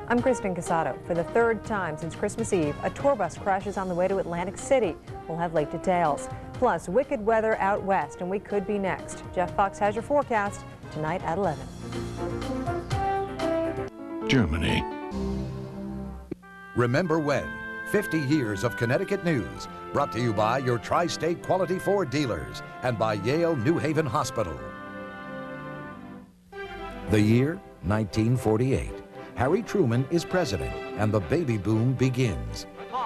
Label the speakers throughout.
Speaker 1: I'm Kristen Casado. For the third time since Christmas Eve, a tour bus crashes on the way to Atlantic City. We'll have late details. Plus, wicked weather out west, and we could be next. Jeff Fox has your forecast tonight at 11.
Speaker 2: Germany.
Speaker 3: Remember when? 50 years of Connecticut news, brought to you by your Tri-State Quality Ford dealers and by Yale New Haven Hospital. The year, 1948. Harry Truman is president, and the baby boom begins.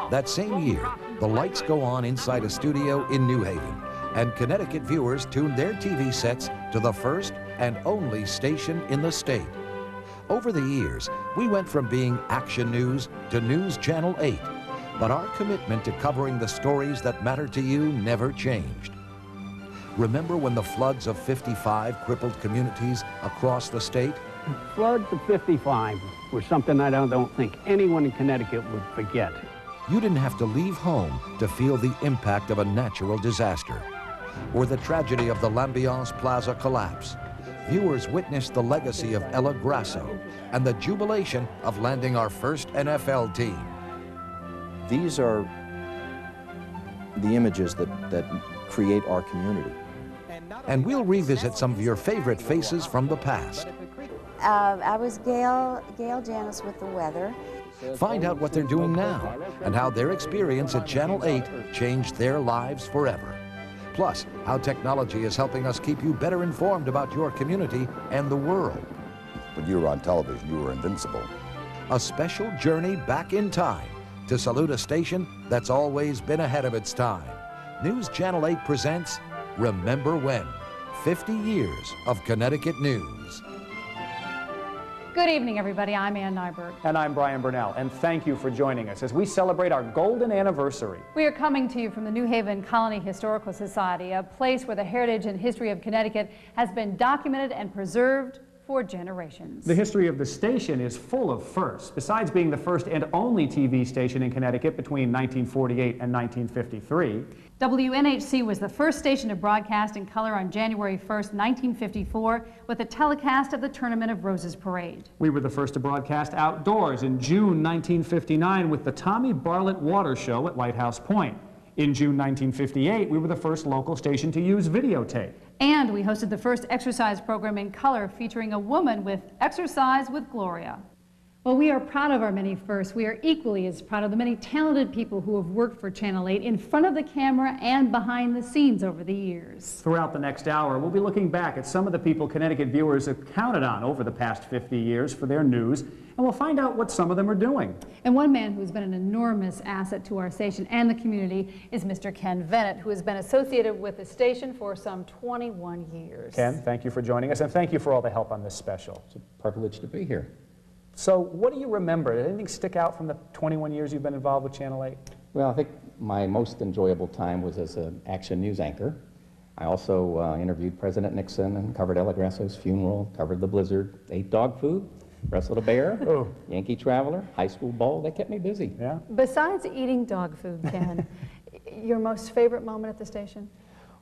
Speaker 3: That same year, the lights go on inside a studio in New Haven, and Connecticut viewers tune their TV sets to the first and only station in the state. Over the years, we went from being Action News to News Channel 8, but our commitment to covering the stories that matter to you never changed. Remember when the floods of 55 crippled communities across the state?
Speaker 4: Floods of 55 was something I don't think anyone in Connecticut would forget.
Speaker 3: You didn't have to leave home to feel the impact of a natural disaster, or the tragedy of the L'Ambiance Plaza collapse. Viewers witnessed the legacy of Ella Grasso and the jubilation of landing our first NFL team.
Speaker 5: These are the images that create our community.
Speaker 3: And we'll revisit some of your favorite faces from the past.
Speaker 6: I was Gail Janis with the weather.
Speaker 3: Find out what they're doing now and how their experience at Channel 8 changed their lives forever. Plus, how technology is helping us keep you better informed about your community and the world.
Speaker 7: When you were on television, you were invincible.
Speaker 3: A special journey back in time to salute a station that's always been ahead of its time. News Channel 8 presents Remember When? 50 years of Connecticut news.
Speaker 8: Good evening, everybody. I'm Ann Nyberg.
Speaker 9: And I'm Brian Burnell, and thank you for joining us as we celebrate our golden anniversary.
Speaker 8: We are coming to you from the New Haven Colony Historical Society, a place where the heritage and history of Connecticut has been documented and preserved for generations.
Speaker 9: The history of the station is full of firsts. Besides being the first and only TV station in Connecticut between 1948 and 1953,
Speaker 8: WNHC was the first station to broadcast in color on January 1st, 1954, with a telecast of the Tournament of Roses Parade.
Speaker 9: We were the first to broadcast outdoors in June 1959 with the Tommy Bartlett Water Show at Lighthouse Point. In June 1958, we were the first local station to use videotape.
Speaker 8: And we hosted the first exercise program in color featuring a woman with Exercise with Gloria. Well, we are proud of our many firsts. We are equally as proud of the many talented people who have worked for Channel 8 in front of the camera and behind the scenes over the years.
Speaker 9: Throughout the next hour, we'll be looking back at some of the people Connecticut viewers have counted on over the past 50 years for their news, and we'll find out what some of them are doing.
Speaker 8: And one man who's been an enormous asset to our station and the community is Mr. Ken Vennett, who has been associated with the station for some 21 years.
Speaker 9: Ken, thank you for joining us, and thank you for all the help on this special.
Speaker 5: It's a privilege to be here.
Speaker 9: So what do you remember? Did anything stick out from the 21 years you've been involved with Channel 8?
Speaker 10: Well, I think my most enjoyable time was as an Action News anchor. I also interviewed President Nixon and covered Ella Grasso's funeral, covered the blizzard, ate dog food, wrestled a bear, Yankee Traveler, high school ball. They kept me busy.
Speaker 9: Yeah.
Speaker 8: Besides eating dog food, Ken, your most favorite moment at the station?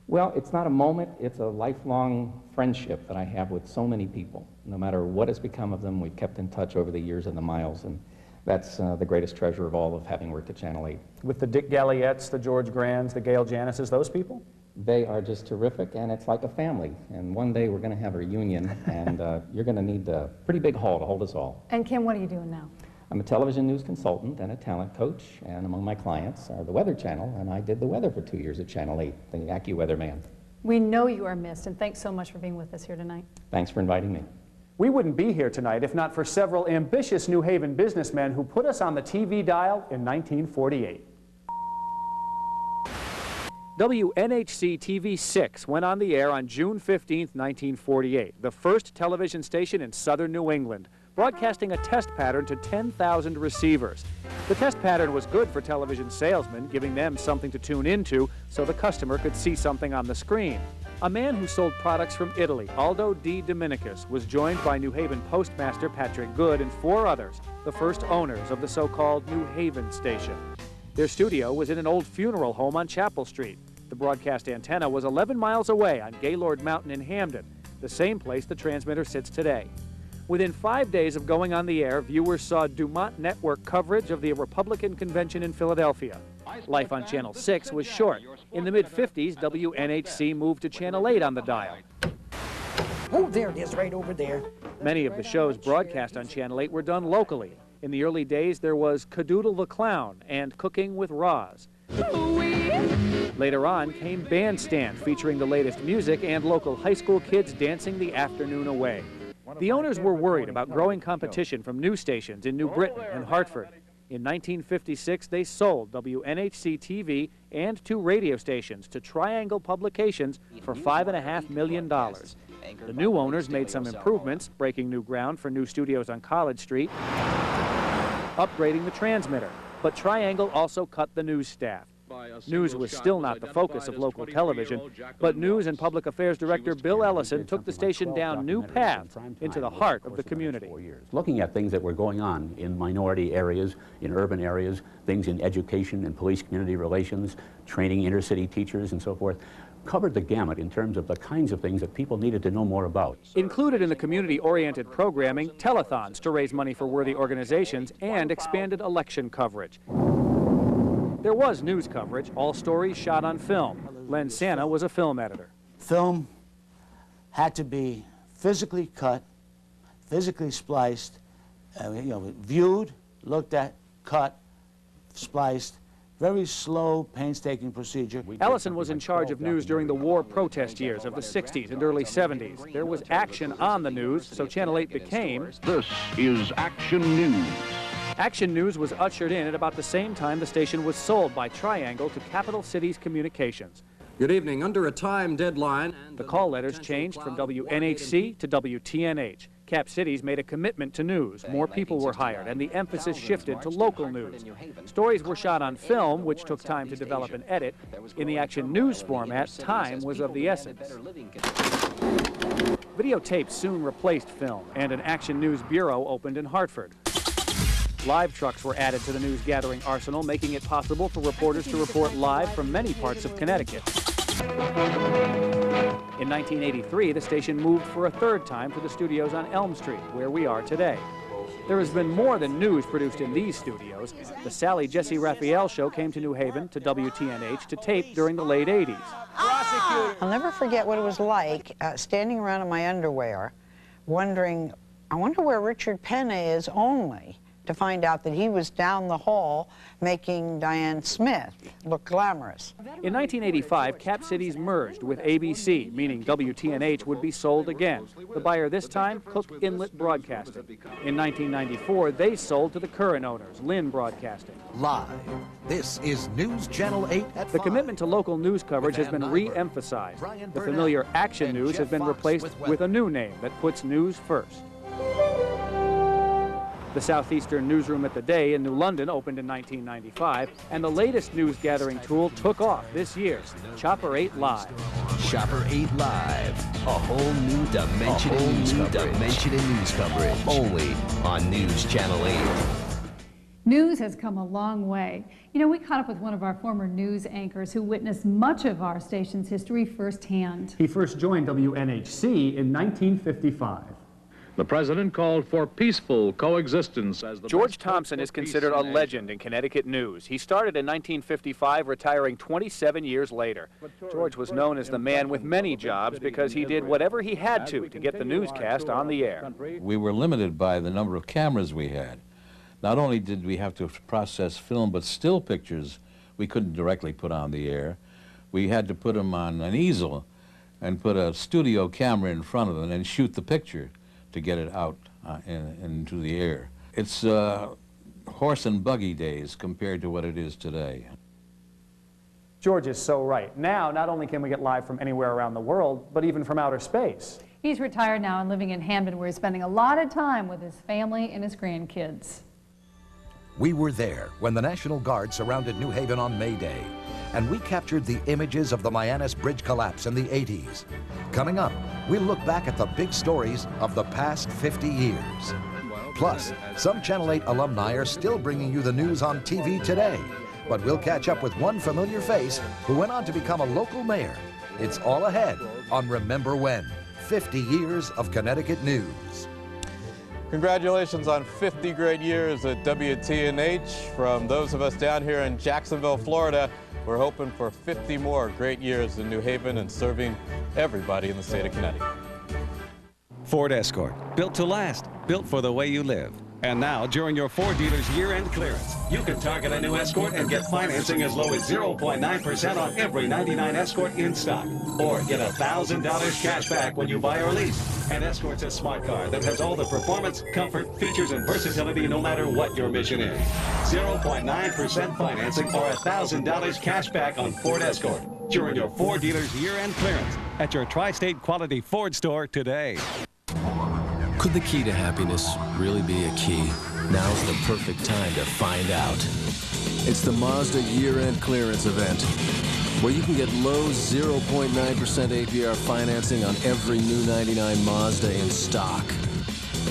Speaker 10: Well, it's not a moment, it's a lifelong friendship that I have with so many people. No matter what has become of them, we've kept in touch over the years and the miles, and that's the greatest treasure of all of having worked at Channel 8.
Speaker 9: With the Dick Galliettes, the George Grands, the Gail Janices, those people?
Speaker 10: They are just terrific, and it's like a family. And one day we're going to have a reunion, and you're going to need a pretty big hall to hold us all.
Speaker 8: And Ken, what are you doing now?
Speaker 10: I'm a television news consultant and a talent coach, and among my clients are the Weather Channel, and I did the weather for 2 years at Channel 8, the AccuWeather man.
Speaker 8: We know you are missed, and thanks so much for being with us here tonight.
Speaker 10: Thanks for inviting me.
Speaker 9: We wouldn't be here tonight if not for several ambitious New Haven businessmen who put us on the TV dial in 1948. WNHC TV 6 went on the air on June 15, 1948, the first television station in southern New England, broadcasting a test pattern to 10,000 receivers. The test pattern was good for television salesmen, giving them something to tune into so the customer could see something on the screen. A man who sold products from Italy, Aldo D. Dominicus, was joined by New Haven postmaster Patrick Good and 4 others, the first owners of the so-called New Haven station. Their studio was in an old funeral home on Chapel Street. The broadcast antenna was 11 miles away on Gaylord Mountain in Hamden, the same place the transmitter sits today. Within 5 days of going on the air, viewers saw Dumont Network coverage of the Republican convention in Philadelphia. Life on Channel 6 was short. In the mid-50s, WNHC moved to Channel 8 on the dial.
Speaker 2: Oh, there it is, right over there.
Speaker 9: Many of the shows broadcast on Channel 8 were done locally. In the early days, there was Cadoodle the Clown and Cooking with Roz. Later on came Bandstand, featuring the latest music and local high school kids dancing the afternoon away. The owners were worried about growing competition from news stations in New Britain and Hartford. In 1956, they sold WNHC-TV and 2 radio stations to Triangle Publications for $5.5 million. The new owners made some improvements, breaking new ground for new studios on College Street, upgrading the transmitter. But Triangle also cut the news staff. News was still not the focus of local television, but News and Public Affairs Director Bill Ellison took the station down new paths into the heart of the community.
Speaker 11: Looking at things that were going on in minority areas, in urban areas, things in education and police community relations, training inner city teachers and so forth, covered the gamut in terms of the kinds of things that people needed to know more about.
Speaker 9: Included in the community-oriented programming, telethons to raise money for worthy organizations, and expanded election coverage. There was news coverage, all stories shot on film. Len Santa was a film editor.
Speaker 12: Film had to be physically cut, physically spliced, viewed, looked at, cut, spliced. Very slow, painstaking procedure.
Speaker 9: Ellison was in charge of news during the war protest years of the 60s and early 70s. There was action on the news, so Channel 8 became...
Speaker 13: This is Action News.
Speaker 9: Action News was ushered in at about the same time the station was sold by Triangle to Capital Cities Communications.
Speaker 14: Good evening. Under a time deadline...
Speaker 9: The call letters changed from WNHC to WTNH. Cap Cities made a commitment to news. More people were hired, and the emphasis shifted to local news. Stories were shot on film, which took time to develop and edit. In the Action News format, time was of the essence. Videotapes soon replaced film, and an Action News bureau opened in Hartford. Live trucks were added to the news gathering arsenal, making it possible for reporters to report live from many parts of Connecticut. In 1983, the station moved for a 3rd time to the studios on Elm Street, where we are today. There has been more than news produced in these studios. The Sally Jesse Raphael show came to New Haven, to WTNH, to tape during the late 80s.
Speaker 15: I'll never forget what it was like standing around in my underwear, wondering, I wonder where Richard Penn is only, to find out that he was down the hall making Diane Smith look glamorous.
Speaker 9: In 1985, Cap Cities merged with ABC, meaning WTNH would be sold again. The buyer this time, Cook Inlet Broadcasting. In 1994, they sold to the current owners, Lynn Broadcasting.
Speaker 3: Live. This is News Channel 8 at 5.
Speaker 9: The commitment to local news coverage has been re-emphasized. The familiar Action News has been replaced with a new name that puts news first. The Southeastern Newsroom at the Day in New London opened in 1995, and the latest news gathering tool took off this year, Chopper 8 Live.
Speaker 16: Chopper 8 Live, a whole new dimension in news coverage, only on News Channel 8.
Speaker 8: News has come a long way. You know, we caught up with one of our former news anchors who witnessed much of our station's history firsthand.
Speaker 17: He first joined WNHC in 1955.
Speaker 13: The president called for peaceful coexistence as the...
Speaker 9: George Thompson is considered a legend in Connecticut news. He started in 1955, retiring 27 years later. George was known as the man with many jobs because he did whatever he had to get the newscast on the air.
Speaker 18: We were limited by the number of cameras we had. Not only did we have to process film, but still pictures we couldn't directly put on the air. We had to put them on an easel and put a studio camera in front of them and shoot the picture to get it out into the air. It's horse and buggy days compared to what it is today.
Speaker 17: George is so right. Now, not only can we get live from anywhere around the world, but even from outer space.
Speaker 8: He's retired now and living in Hamden, where he's spending a lot of time with his family and his grandkids.
Speaker 3: We were there when the National Guard surrounded New Haven on May Day, and we captured the images of the Mianus Bridge collapse in the 80s. Coming up, we'll look back at the big stories of the past 50 years. Plus, some Channel 8 alumni are still bringing you the news on TV today, but we'll catch up with one familiar face who went on to become a local mayor. It's all ahead on Remember When, 50 Years of Connecticut News.
Speaker 19: Congratulations on 50 great years at WTNH. From those of us down here in Jacksonville, Florida, we're hoping for 50 more great years in New Haven and serving everybody in the state of Connecticut.
Speaker 20: Ford Escort, built to last, built for the way you live. And now, during your Ford dealer's year-end clearance, you can target a new Escort and get financing as low as 0.9% on every 99 Escort in stock. Or get $1,000 cash back when you buy or lease. And Escort's a smart car that has all the performance, comfort, features, and versatility no matter what your mission is. 0.9% financing or $1,000 cash back on Ford Escort during your Ford dealer's year-end clearance at your Tri-State Quality Ford store today.
Speaker 16: Could the key to happiness really be a key? Now's the perfect time to find out. It's the Mazda year-end clearance event, where you can get low 0.9% APR financing on every new 99 Mazda in stock.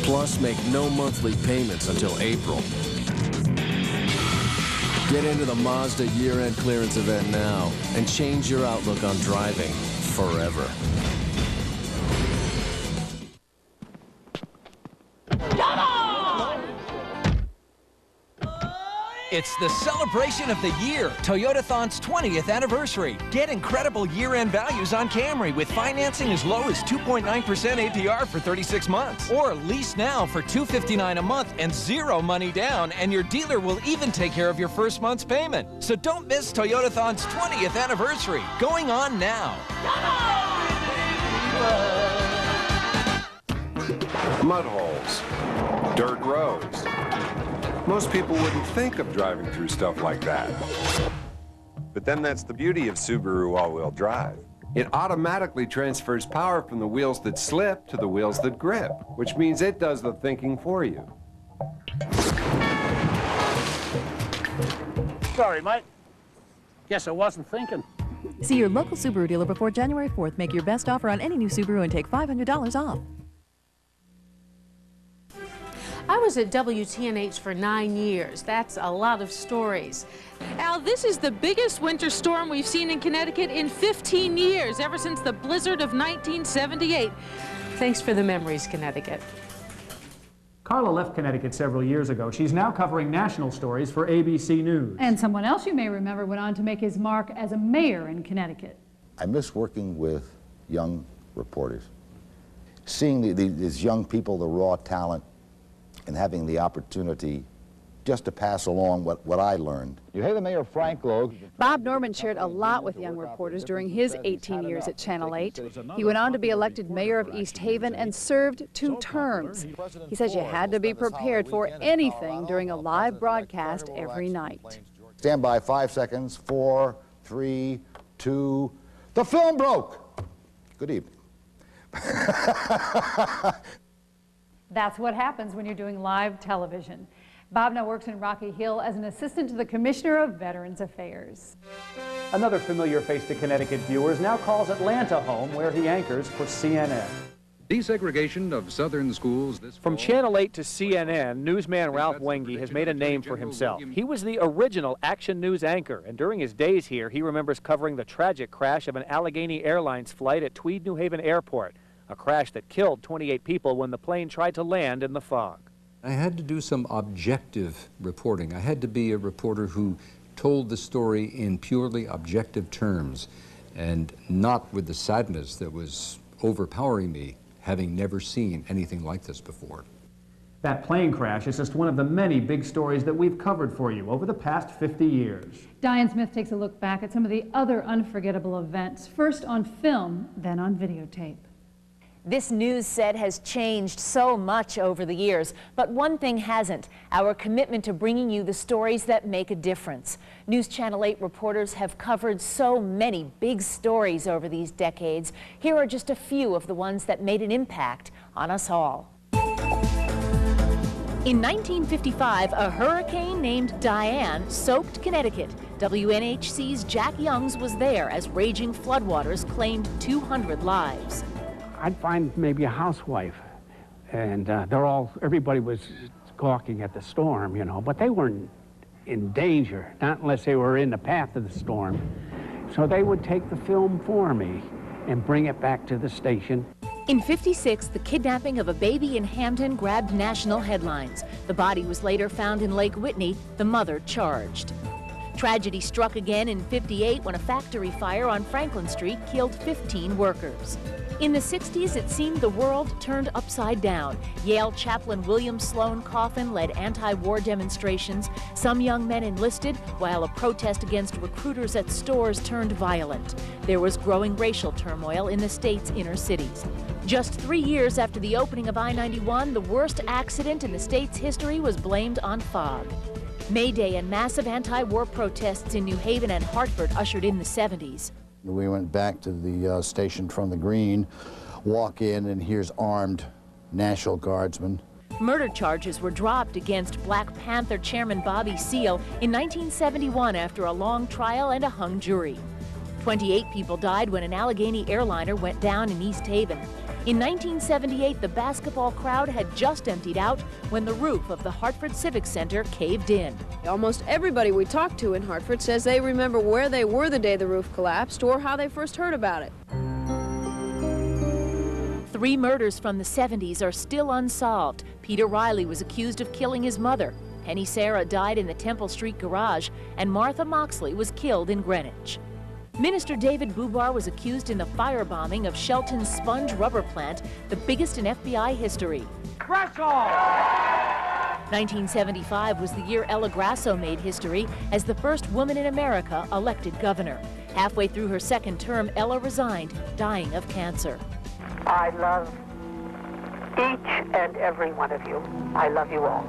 Speaker 16: Plus, make no monthly payments until April. Get into the Mazda year-end clearance event now and change your outlook on driving forever.
Speaker 21: It's the celebration of the year, Toyotathon's 20th anniversary. Get incredible year-end values on Camry with financing as low as 2.9% APR for 36 months. Or lease now for $259 a month and zero money down, and your dealer will even take care of your first month's payment. So don't miss Toyotathon's 20th anniversary, going on now.
Speaker 22: Mud holes, dirt roads. Most people wouldn't think of driving through stuff like that. But then that's the beauty of Subaru all-wheel drive. It automatically transfers power from the wheels that slip to the wheels that grip, which means it does the thinking for you.
Speaker 4: Sorry, mate. Guess I wasn't thinking.
Speaker 23: See your local Subaru dealer before January 4th. Make your best offer on any new Subaru and take $500 off.
Speaker 24: I was at WTNH for 9 years. That's a lot of stories. Al, this is the biggest winter storm we've seen in Connecticut in 15 years, ever since the blizzard of 1978. Thanks for the memories, Connecticut.
Speaker 17: Carla left Connecticut several years ago. She's now covering national stories for ABC News.
Speaker 8: And someone else you may remember went on to make his mark as a mayor in Connecticut.
Speaker 7: I miss working with young reporters. Seeing these young people, the raw talent, and having the opportunity just to pass along what I learned.
Speaker 25: You hear the Mayor Frank Logue.
Speaker 26: Bob Norman shared a lot with young reporters during his 18 years at Channel 8. He went on to be elected mayor of East Haven and served 2 terms. He says you had to be prepared for anything during a live broadcast every night.
Speaker 7: Stand by 5 seconds. 4, 3, 2. The film broke. Good evening.
Speaker 8: That's what happens when you're doing live television. Bob now works in Rocky Hill as an assistant to the Commissioner of Veterans Affairs.
Speaker 17: Another familiar face to Connecticut viewers now calls Atlanta home, where he anchors for CNN.
Speaker 13: Desegregation of southern schools this
Speaker 9: From Channel 8 to CNN, newsman Ralph Wenge has made a name for himself. He was the original Action News anchor, and during his days here, he remembers covering the tragic crash of an Allegheny Airlines flight at Tweed, New Haven Airport, a crash that killed 28 people when the plane tried to land in the fog.
Speaker 27: I had to do some objective reporting. I had to be a reporter who told the story in purely objective terms and not with the sadness that was overpowering me, having never seen anything like this before.
Speaker 17: That plane crash is just one of the many big stories that we've covered for you over the past 50 years.
Speaker 8: Diane Smith takes a look back at some of the other unforgettable events, first on film, then on videotape.
Speaker 28: This news set has changed so much over the years, but one thing hasn't: our commitment to bringing you the stories that make a difference. News Channel 8 reporters have covered so many big stories over these decades. Here are just a few of the ones that made an impact on us all. In 1955, a hurricane named Diane soaked Connecticut. WNHC's Jack Youngs was there as raging floodwaters claimed 200 lives.
Speaker 4: I'd find maybe a housewife, and everybody was gawking at the storm, you know, but they weren't in danger, not unless they were in the path of the storm. So they would take the film for me and bring it back to the station.
Speaker 28: In '56, the kidnapping of a baby in Hampton grabbed national headlines. The body was later found in Lake Whitney, the mother charged. Tragedy struck again in '58 when a factory fire on Franklin Street killed 15 workers. In the '60s, it seemed the world turned upside down. Yale chaplain William Sloane Coffin led anti-war demonstrations. Some young men enlisted, while a protest against recruiters at stores turned violent. There was growing racial turmoil in the state's inner cities. Just 3 years after the opening of I-91, the worst accident in the state's history was blamed on fog. May Day and massive anti-war protests in New Haven and Hartford ushered in the '70s.
Speaker 1: We went back to the station from the green, walk in, and here's armed National Guardsmen.
Speaker 28: Murder charges were dropped against Black Panther chairman Bobby Seale in 1971 after a long trial and a hung jury. 28 people died when an Allegheny airliner went down in East Haven. In 1978, the basketball crowd had just emptied out when the roof of the Hartford Civic Center caved in.
Speaker 2: Almost everybody we talked to in Hartford says they remember where they were the day the roof collapsed or how they first heard about it.
Speaker 28: 3 murders from the '70s are still unsolved. Peter Riley was accused of killing his mother. Penny Sarah died in the Temple Street garage, and Martha Moxley was killed in Greenwich. Minister David Bubar was accused in the firebombing of Shelton's sponge rubber plant, the biggest in FBI history. 1975 was the year Ella Grasso made history as the first woman in America elected governor. Halfway through her second term, Ella resigned, dying of cancer.
Speaker 5: I love each and every one of you. I love you all.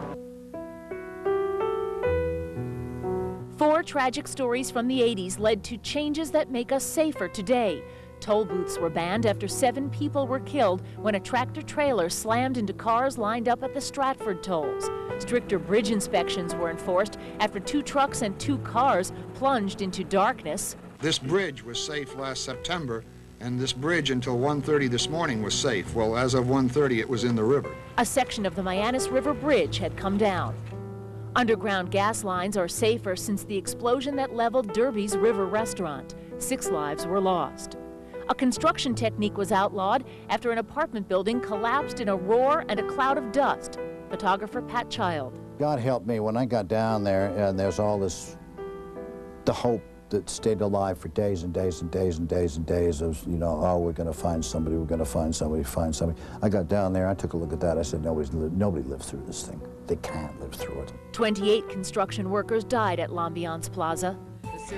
Speaker 28: 4 tragic stories from the '80s led to changes that make us safer today. Toll booths were banned after 7 people were killed when a tractor-trailer slammed into cars lined up at the Stratford tolls. Stricter bridge inspections were enforced after 2 trucks and 2 cars plunged into darkness.
Speaker 6: This bridge was safe last September, and this bridge until 1:30 this morning was safe. Well, as of 1:30, it was in the river.
Speaker 28: A section of the Mianus River Bridge had come down. Underground gas lines are safer since the explosion that leveled Derby's River restaurant. 6 lives were lost. A construction technique was outlawed after an apartment building collapsed in a roar and a cloud of dust. Photographer Pat Child.
Speaker 1: God help me, when I got down there and there's all this, the hope that stayed alive for days and days and days and days and days of, you know, oh, we're going to find somebody, we're going to find somebody, find somebody. I got down there, I took a look at that, I said, nobody lives through this thing. They can't live through it.
Speaker 28: 28 construction workers died at L'Ambiance Plaza.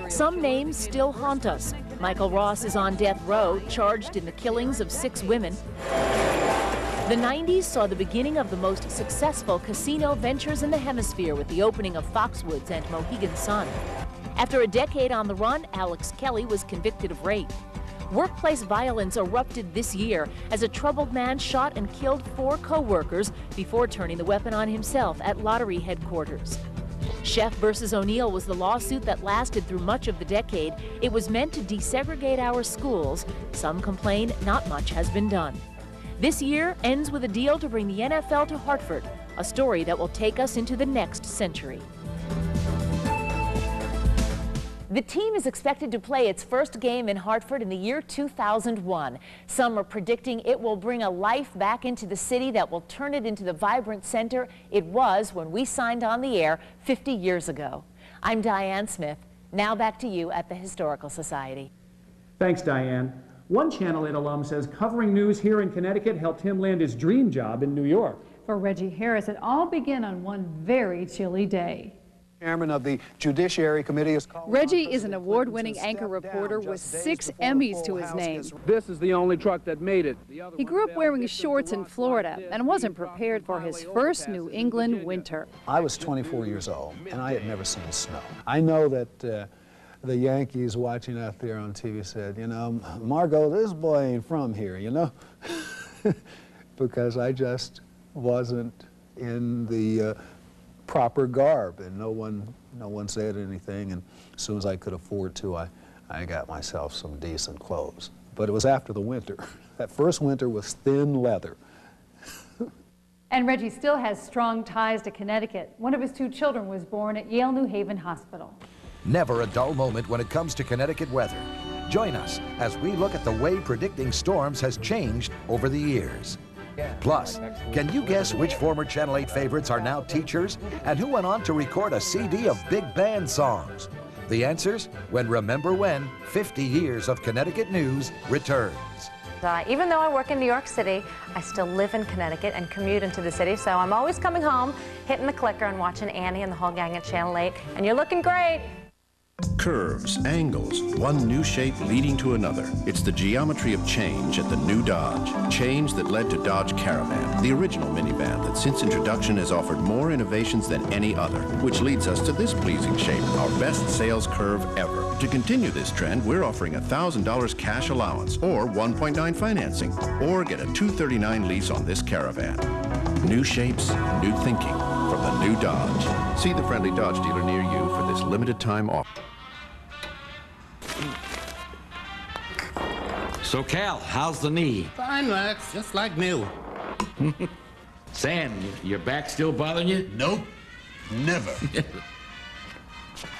Speaker 28: Some names still haunt us. Michael Ross is on death row, charged in the killings of 6 women. The '90s saw the beginning of the most successful casino ventures in the hemisphere with the opening of Foxwoods and Mohegan Sun. After a decade on the run, Alex Kelly was convicted of rape. Workplace violence erupted this year as a troubled man shot and killed 4 co-workers before turning the weapon on himself at lottery headquarters. Sheff versus O'Neill was the lawsuit that lasted through much of the decade. It was meant to desegregate our schools. Some complain not much has been done. This year ends with a deal to bring the NFL to Hartford, a story that will take us into the next century. The team is expected to play its first game in Hartford in the year 2001. Some are predicting it will bring a life back into the city that will turn it into the vibrant center it was when we signed on the air 50 years ago. I'm Diane Smith. Now back to you at the Historical Society.
Speaker 17: Thanks, Diane. One Channel 8 alum says covering news here in Connecticut helped him land his dream job in New York.
Speaker 8: For Reggie Harris, it all began on one very chilly day.
Speaker 10: Chairman of the Judiciary Committee is called.
Speaker 26: Reggie is an award-winning anchor reporter with 6 Emmys to his name.
Speaker 4: This is the only truck that made it.
Speaker 26: He grew up wearing shorts in Florida and wasn't prepared for his first New England winter.
Speaker 10: I was 24 years old, and I had never seen snow. I know that the Yankees watching out there on TV said, you know, Margot, this boy ain't from here, you know, because I just wasn't in the proper garb, and no one said anything, and as soon as I could afford to, I got myself some decent clothes. But it was after the winter. That first winter was thin leather.
Speaker 8: And Reggie still has strong ties to Connecticut. One of his 2 children was born at Yale New Haven Hospital.
Speaker 3: Never a dull moment when it comes to Connecticut weather. Join us as we look at the way predicting storms has changed over the years. Plus, can you guess which former Channel 8 favorites are now teachers and who went on to record a CD of big band songs? The answers when Remember When 50 Years of Connecticut News returns.
Speaker 11: Even though I work in New York City, I still live in Connecticut and commute into the city, so I'm always coming home, hitting the clicker and watching Annie and the whole gang at Channel 8, and you're looking great.
Speaker 12: Curves, angles, one new shape leading to another. It's the geometry of change at the new Dodge. Change that led to Dodge Caravan, the original minivan that since introduction has offered more innovations than any other, which leads us to this pleasing shape, our best sales curve ever. To continue this trend, we're offering $1,000 cash allowance or 1.9 financing, or get a $239 lease on this Caravan. New shapes, new thinking from the new Dodge. See the friendly Dodge dealer near you for this limited time offer.
Speaker 14: So, Cal, how's the knee?
Speaker 15: Fine, Max, just like new.
Speaker 14: Sam, your back still bothering you?
Speaker 15: Nope, never.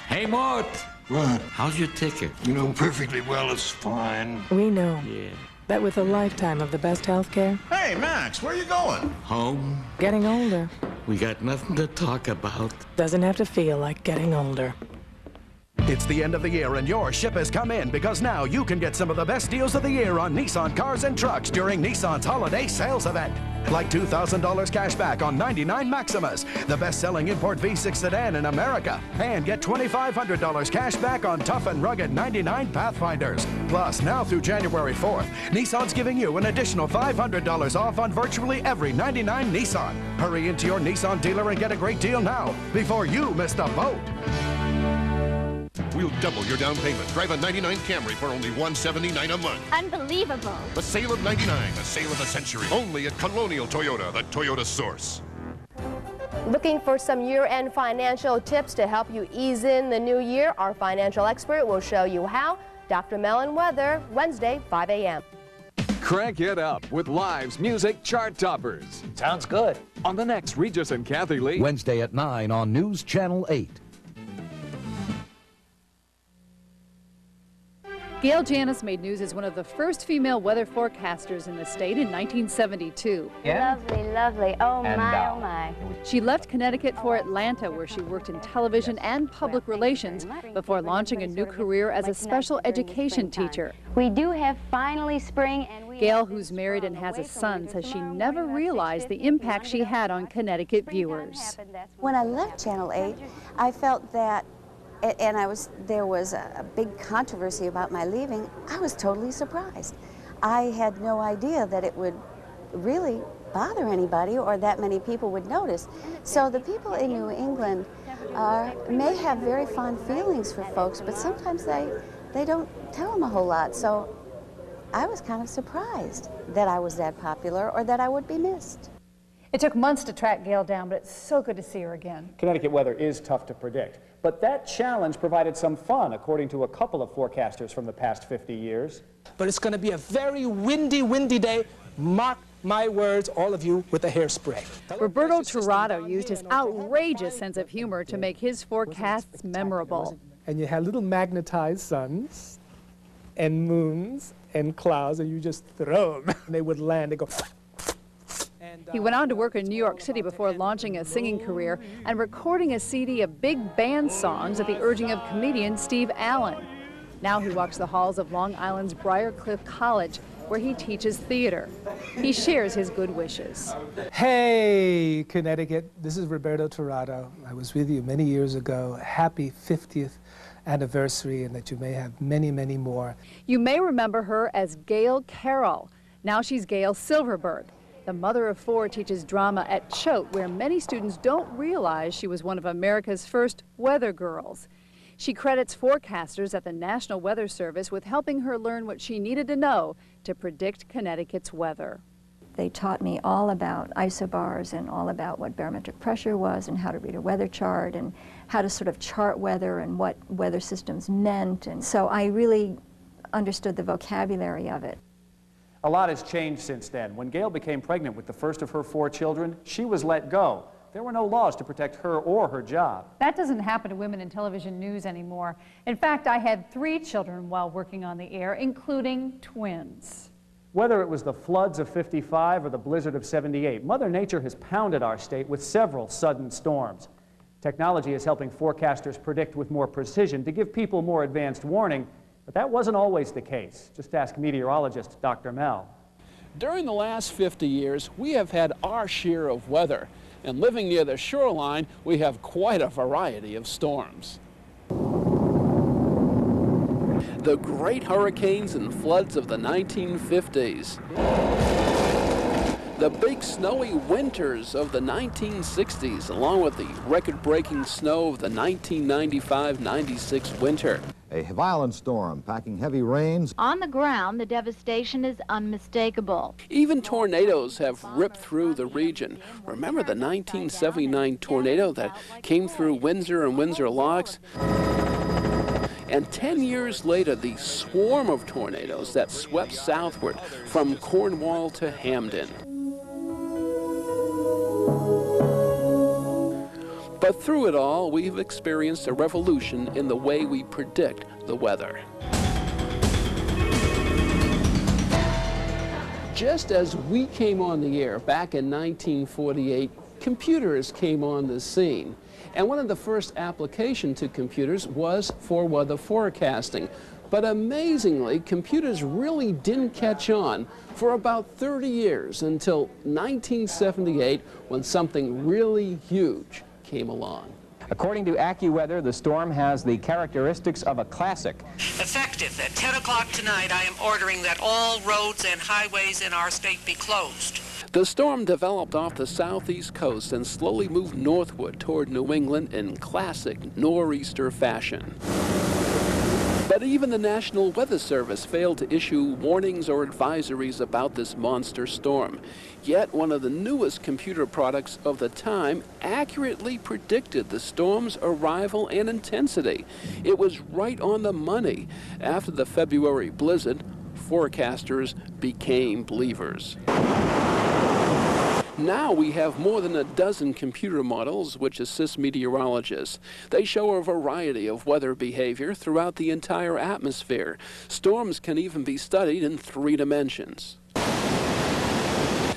Speaker 14: Hey, Mort.
Speaker 15: What?
Speaker 14: How's your ticket?
Speaker 15: You know perfectly well it's fine.
Speaker 18: We know.
Speaker 14: Yeah.
Speaker 18: That with a lifetime of the best health care.
Speaker 15: Hey, Max, where you going?
Speaker 14: Home.
Speaker 18: Getting older.
Speaker 14: We got nothing to talk about.
Speaker 18: Doesn't have to feel like getting older.
Speaker 19: It's the end of the year and your ship has come in because now you can get some of the best deals of the year on Nissan cars and trucks during Nissan's holiday sales event. Like $2,000 cash back on 99 Maximas, the best-selling import V6 sedan in America. And get $2,500 cash back on tough and rugged 99 Pathfinders. Plus, now through January 4th, Nissan's giving you an additional $500 off on virtually every 99 Nissan. Hurry into your Nissan dealer and get a great deal now before you miss the boat.
Speaker 20: We'll double your down payment. Drive a 99 Camry for only $179 a month.
Speaker 25: Unbelievable.
Speaker 20: The sale of 99, the sale of the century. Only at Colonial Toyota, the Toyota source.
Speaker 25: Looking for some year-end financial tips to help you ease in the new year? Our financial expert will show you how. Dr. Mellon Weather, Wednesday, 5 a.m.
Speaker 29: Crank it up with Live's Music Chart Toppers.
Speaker 30: Sounds good.
Speaker 29: On the next Regis and Kathy Lee.
Speaker 3: Wednesday at 9 on News Channel 8.
Speaker 26: Gail Janis made news as one of the first female weather forecasters in the state in 1972.
Speaker 25: Yeah. Lovely, lovely. Oh, my, oh, my.
Speaker 26: She left Connecticut for Atlanta, where she worked in television and public relations before launching a new career as a special education teacher.
Speaker 25: We do have finally spring. And
Speaker 26: Gail, who's married and has a son, says she never realized the impact she had on Connecticut viewers.
Speaker 31: When I left Channel 8, I felt that, and there was a big controversy about my leaving. I was totally surprised. I had no idea that it would really bother anybody or that many people would notice. So the people in New England may have very fond feelings for folks, but sometimes they don't tell them a whole lot. So I was kind of surprised that I was that popular or that I would be missed.
Speaker 26: It took months to track Gail down, but it's so good to see her again.
Speaker 17: Connecticut weather is tough to predict, but that challenge provided some fun, according to a couple of forecasters from the past 50 years.
Speaker 32: But it's going to be a very windy day. Mark my words, all of you, with a hairspray.
Speaker 26: Roberto Tirado used his outrageous sense of humor to make his forecasts memorable.
Speaker 32: And you had little magnetized suns and moons and clouds, and you just throw them. They would land, they go.
Speaker 26: He went on to work in New York City before launching a singing career and recording a CD of big band songs at the urging of comedian Steve Allen. Now he walks the halls of Long Island's Briarcliff College, where he teaches theater. He shares his good wishes.
Speaker 32: Hey, Connecticut, this is Roberto Tirado. I was with you many years ago. Happy 50th anniversary, and that you may have many, many more.
Speaker 26: You may remember her as Gail Carroll. Now she's Gail Silverberg. The mother of four teaches drama at Choate, where many students don't realize she was one of America's first weather girls. She credits forecasters at the National Weather Service with helping her learn what she needed to know to predict Connecticut's weather.
Speaker 33: They taught me all about isobars and all about what barometric pressure was and how to read a weather chart and how to sort of chart weather and what weather systems meant. And so I really understood the vocabulary of it.
Speaker 17: A lot has changed since then. When Gail became pregnant with the first of her 4 children, she was let go. There were no laws to protect her or her job.
Speaker 8: That doesn't happen to women in television news anymore. In fact, I had 3 children while working on the air, including twins.
Speaker 17: Whether it was the floods of '55 or the blizzard of '78, Mother Nature has pounded our state with several sudden storms. Technology is helping forecasters predict with more precision to give people more advanced warning, but that wasn't always the case. Just ask meteorologist Dr. Mel.
Speaker 2: During the last 50 years, we have had our share of weather, and living near the shoreline, we have quite a variety of storms. The great hurricanes and floods of the 1950s. The big snowy winters of the 1960s, along with the record-breaking snow of the 1995-96 winter.
Speaker 5: A violent storm packing heavy rains.
Speaker 6: On the ground, the devastation is unmistakable.
Speaker 2: Even tornadoes have ripped through the region. Remember the 1979 tornado that came through Windsor and Windsor Locks? And 10 years later, the swarm of tornadoes that swept southward from Cornwall to Hamden. But through it all, we've experienced a revolution in the way we predict the weather. Just as we came on the air back in 1948, computers came on the scene. And one of the first applications to computers was for weather forecasting. But amazingly, computers really didn't catch on for about 30 years until 1978, when something really huge came along.
Speaker 7: According to AccuWeather, the storm has the characteristics of a classic.
Speaker 9: Effective at 10 o'clock tonight, I am ordering that all roads and highways in our state be closed.
Speaker 2: The storm developed off the southeast coast and slowly moved northward toward New England in classic nor'easter fashion. But even the National Weather Service failed to issue warnings or advisories about this monster storm. Yet one of the newest computer products of the time accurately predicted the storm's arrival and intensity. It was right on the money. After the February blizzard, forecasters became believers. Now we have more than a dozen computer models which assist meteorologists. They show a variety of weather behavior throughout the entire atmosphere. Storms can even be studied in 3 dimensions.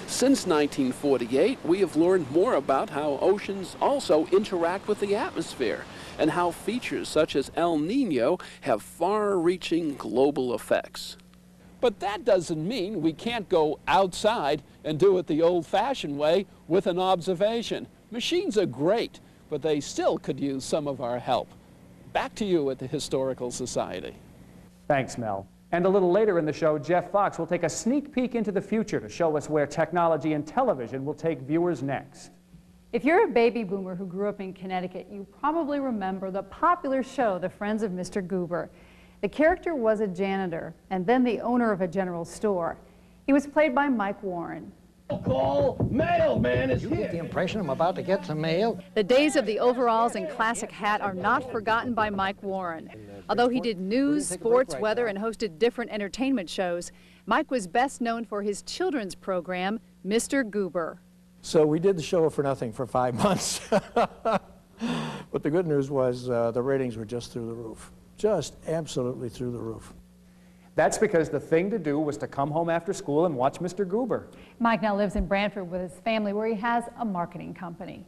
Speaker 2: Since 1948, we have learned more about how oceans also interact with the atmosphere and how features such as El Nino have far-reaching global effects. But that doesn't mean we can't go outside and do it the old-fashioned way with an observation. Machines are great, but they still could use some of our help. Back to you at the Historical Society.
Speaker 17: Thanks, Mel. And a little later in the show, Jeff Fox will take a sneak peek into the future to show us where technology and television will take viewers next.
Speaker 8: If you're a baby boomer who grew up in Connecticut, you probably remember the popular show, The Friends of Mr. Goober. The character was a janitor and then the owner of a general store. He was played by Mike Warren.
Speaker 13: Call, mailman is here. You get the impression I'm about to get some mail?
Speaker 26: The days of the overalls and classic hat are not forgotten by Mike Warren. Although he did news, sports, weather, and hosted different entertainment shows, Mike was best known for his children's program, Mr. Goober.
Speaker 16: So we did the show for nothing for 5 months. But the good news was the ratings were just through the roof. Just absolutely through the roof.
Speaker 17: That's because the thing to do was to come home after school and watch Mr. Goober.
Speaker 8: Mike now lives in Brantford with his family, where he has a marketing company.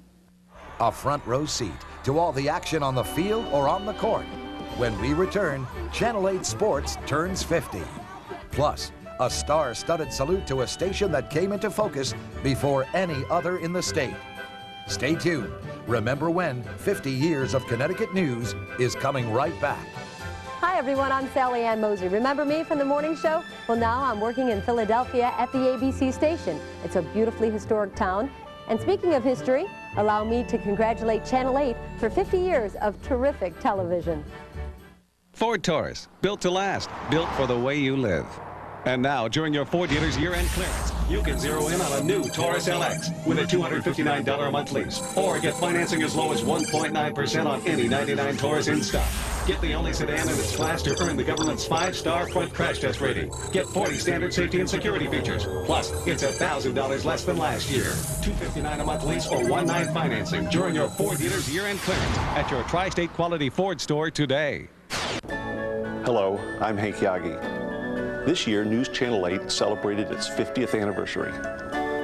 Speaker 3: A front row seat to all the action on the field or on the court. When we return, Channel 8 Sports turns 50. Plus, a star-studded salute to a station that came into focus before any other in the state. Stay tuned. Remember When 50 Years of Connecticut News is coming right back.
Speaker 25: Hi everyone, I'm Sally Ann Mosley. Remember me from the morning show? Well, now I'm working in Philadelphia at the ABC station. It's a beautifully historic town. And speaking of history, allow me to congratulate Channel 8 for 50 years of terrific television.
Speaker 21: Ford Taurus, built to last, built for the way you live. And now, during your Ford dealer's year-end clearance,
Speaker 1: You can zero in on a new Taurus LX with a $259 a month lease, or get financing as low as 1.9% on any 99 Taurus in stock. Get the only sedan in its class to earn the government's 5-star front crash test rating. Get 40 standard safety and security features. Plus, it's $1,000 less than last year. $259 a month lease or 1.9 financing during your Ford dealer's year-end clearance at your Tri-State Quality Ford store today.
Speaker 4: Hello, I'm Hank Yagi. This year, News Channel 8 celebrated its 50th anniversary.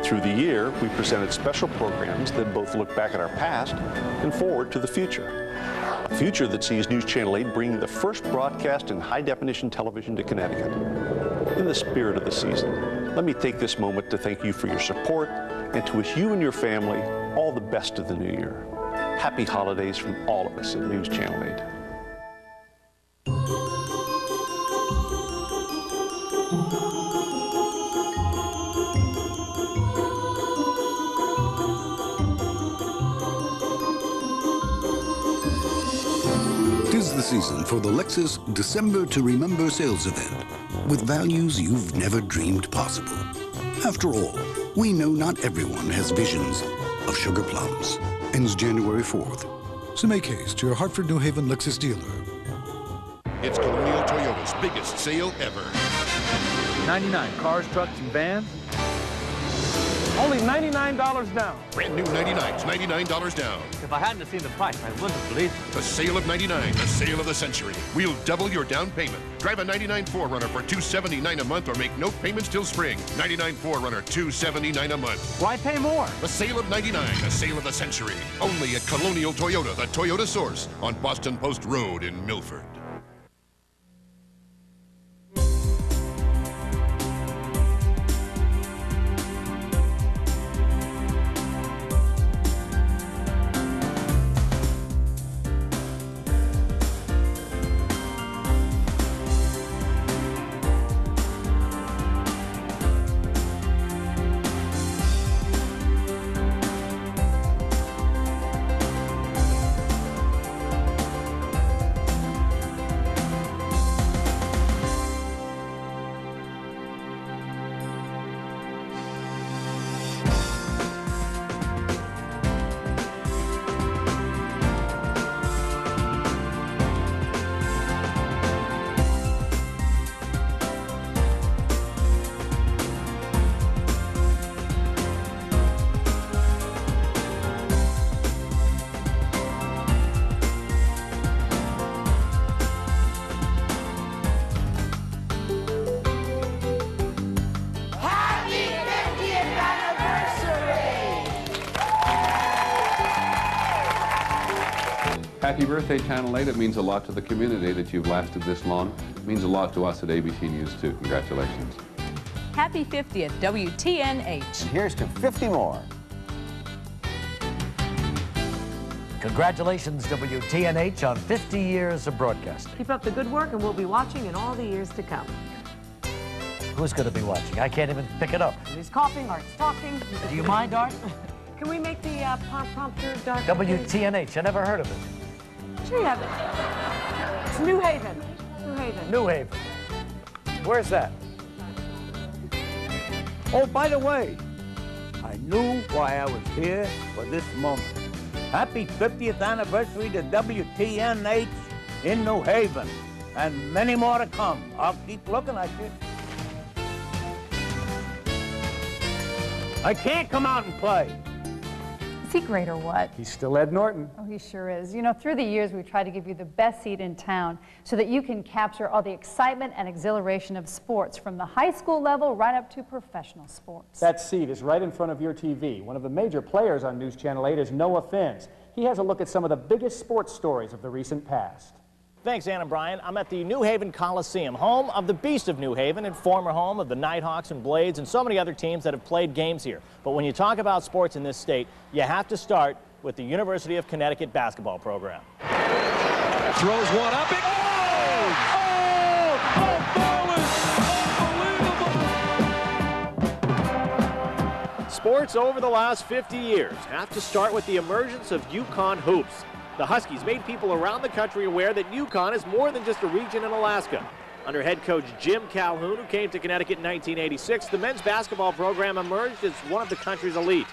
Speaker 4: Through the year, we presented special programs that both look back at our past and forward to the future. A future that sees News Channel 8 bringing the first broadcast in high-definition television to Connecticut. In the spirit of the season, let me take this moment to thank you for your support and to wish you and your family all the best of the new year. Happy holidays from all of us at News Channel 8.
Speaker 10: Tis the season for the Lexus December to Remember sales event, with values you've never dreamed possible. After all, we know not everyone has visions of sugar plums. Ends January 4th. So make haste to your Hartford, New Haven Lexus dealer.
Speaker 20: It's Colonial Toyota's biggest sale ever.
Speaker 11: 99 cars, trucks, and vans. Only $99 down.
Speaker 20: Brand new 99s, $99 down.
Speaker 11: If I hadn't seen the price, I wouldn't have believed it.
Speaker 20: The sale of 99, the sale of the century. We'll double your down payment. Drive a 99 4Runner for $279 a month or make no payments till spring. 99 4Runner, $279 a month.
Speaker 11: Why pay more?
Speaker 20: The sale of 99, the sale of the century. Only at Colonial Toyota, the Toyota Source on Boston Post Road in Milford.
Speaker 12: Happy birthday, Channel 8. It means a lot to the community that you've lasted this long. It means a lot to us at ABC News, too. Congratulations.
Speaker 15: Happy 50th, WTNH.
Speaker 13: And here's to 50 more. Congratulations, WTNH, on 50 years of broadcasting.
Speaker 15: Keep up the good work, and we'll be watching in all the years to come.
Speaker 13: Who's going to be watching? I can't even pick it up.
Speaker 15: He's coughing, Art's talking.
Speaker 13: Do you mind, Art?
Speaker 15: Can we make the prompter dark?
Speaker 13: WTNH, I never heard of it.
Speaker 15: Sure you have it. It's New Haven. New Haven.
Speaker 13: New Haven. Where's that?
Speaker 21: Oh, by the way, I knew why I was here for this moment. Happy 50th anniversary to WTNH in New Haven, and many more to come. I'll keep looking at you. I can't come out and play.
Speaker 8: Is he great or what?
Speaker 17: He's still Ed Norton.
Speaker 8: Oh, he sure is. You know, through the years, we've tried to give you the best seat in town so that you can capture all the excitement and exhilaration of sports from the high school level right up to professional sports.
Speaker 17: That seat is right in front of your TV. One of the major players on News Channel 8 is Noah Fins. He has a look at some of the biggest sports stories of the recent past.
Speaker 22: Thanks, Ann and Brian. I'm at the New Haven Coliseum, home of the Beast of New Haven and former home of the Nighthawks and Blades and so many other teams that have played games here. But when you talk about sports in this state, you have to start with the University of Connecticut basketball program.
Speaker 23: Throws one up.
Speaker 22: Sports over the last 50 years have to start with the emergence of Yukon hoops. The Huskies made people around the country aware that Yukon is more than just a region in Alaska. Under head coach Jim Calhoun, who came to Connecticut in 1986, the men's basketball program emerged as one of the country's elite.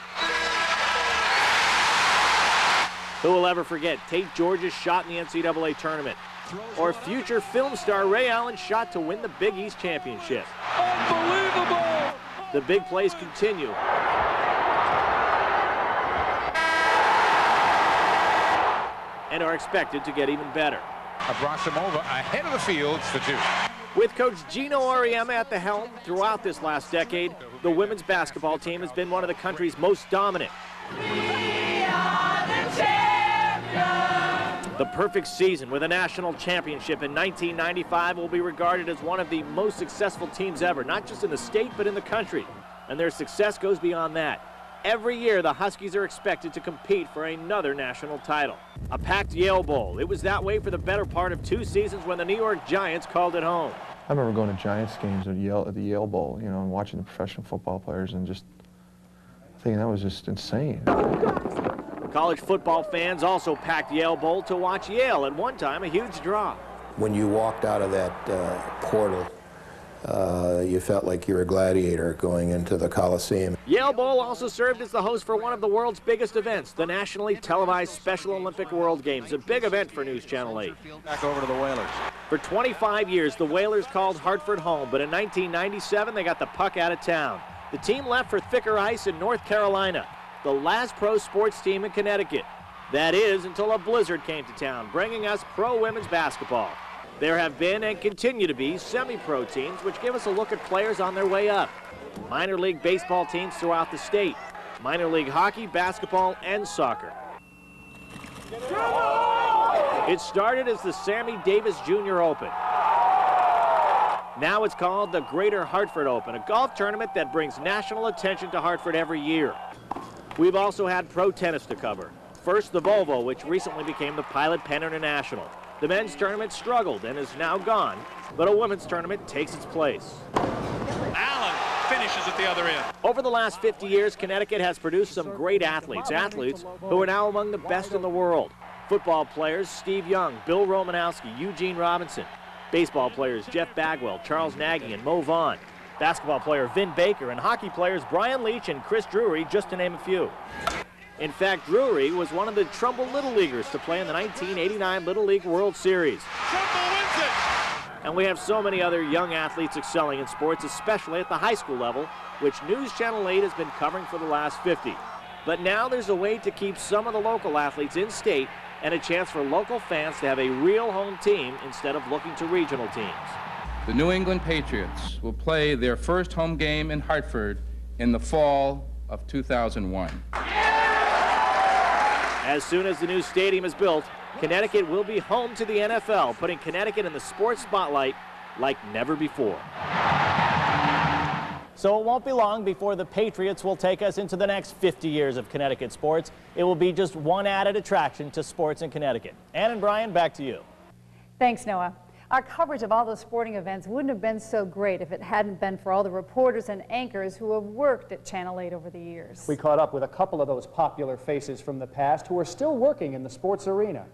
Speaker 22: Who will ever forget Tate George's shot in the NCAA tournament? Or future film star Ray Allen's shot to win the Big East Championship? Unbelievable! The big plays continue. And are expected to get even better.
Speaker 5: Abrasimova ahead of the fields for two.
Speaker 22: With Coach Gino Auriemma at the helm throughout this last decade, the women's basketball team has been one of the country's most dominant.
Speaker 6: We are the champions!
Speaker 22: The perfect season with a national championship in 1995 will be regarded as one of the most successful teams ever, not just in the state, but in the country. And their success goes beyond that. Every year, the Huskies are expected to compete for another national title. A packed Yale Bowl. It was that way for the better part of 2 seasons when the New York Giants called it home.
Speaker 14: I remember going to Giants games at the Yale Bowl, you know, and watching the professional football players and just thinking that was just insane.
Speaker 22: College football fans also packed Yale Bowl to watch Yale, at one time a huge draw.
Speaker 18: When you walked out of that portal, you felt like you were a gladiator going into the Coliseum.
Speaker 22: Yale Bowl also served as the host for one of the world's biggest events, the nationally televised Special Olympic World Games, a big event for News Channel 8.
Speaker 5: Back over to the Whalers.
Speaker 22: For 25 years, the Whalers called Hartford home, but in 1997, they got the puck out of town. The team left for thicker ice in North Carolina, the last pro sports team in Connecticut. That is, until a blizzard came to town, bringing us pro women's basketball. There have been and continue to be semi-pro teams which give us a look at players on their way up. Minor league baseball teams throughout the state. Minor league hockey, basketball, and soccer. It started as the Sammy Davis Jr. Open. Now it's called the Greater Hartford Open, a golf tournament that brings national attention to Hartford every year. We've also had pro tennis to cover. First, the Volvo, which recently became the Pilot Penn International. The men's tournament struggled and is now gone, but a women's tournament takes its place.
Speaker 5: Allen finishes at the other end.
Speaker 22: Over the last 50 years, Connecticut has produced some great athletes who are now among the best in the world. Football players Steve Young, Bill Romanowski, Eugene Robinson. Baseball players Jeff Bagwell, Charles Nagy, and Mo Vaughn. Basketball player Vin Baker, and hockey players Brian Leach and Chris Drury, just to name a few. In fact, Drury was one of the Trumbull Little Leaguers to play in the 1989 Little League World Series.
Speaker 5: Trumbull wins it!
Speaker 22: And we have so many other young athletes excelling in sports, especially at the high school level, which News Channel 8 has been covering for the last 50. But now there's a way to keep some of the local athletes in state and a chance for local fans to have a real home team instead of looking to regional teams.
Speaker 19: The New England Patriots will play their first home game in Hartford in the fall of 2001.
Speaker 22: As soon as the new stadium is built, Connecticut will be home to the NFL, putting Connecticut in the sports spotlight like never before. So it won't be long before the Patriots will take us into the next 50 years of Connecticut sports. It will be just one added attraction to sports in Connecticut. Ann and Brian, back to you.
Speaker 8: Thanks, Noah. Our coverage of all those sporting events wouldn't have been so great if it hadn't been for all the reporters and anchors who have worked at Channel 8 over the years.
Speaker 17: We caught up with a couple of those popular faces from the past who are still working in the sports arena.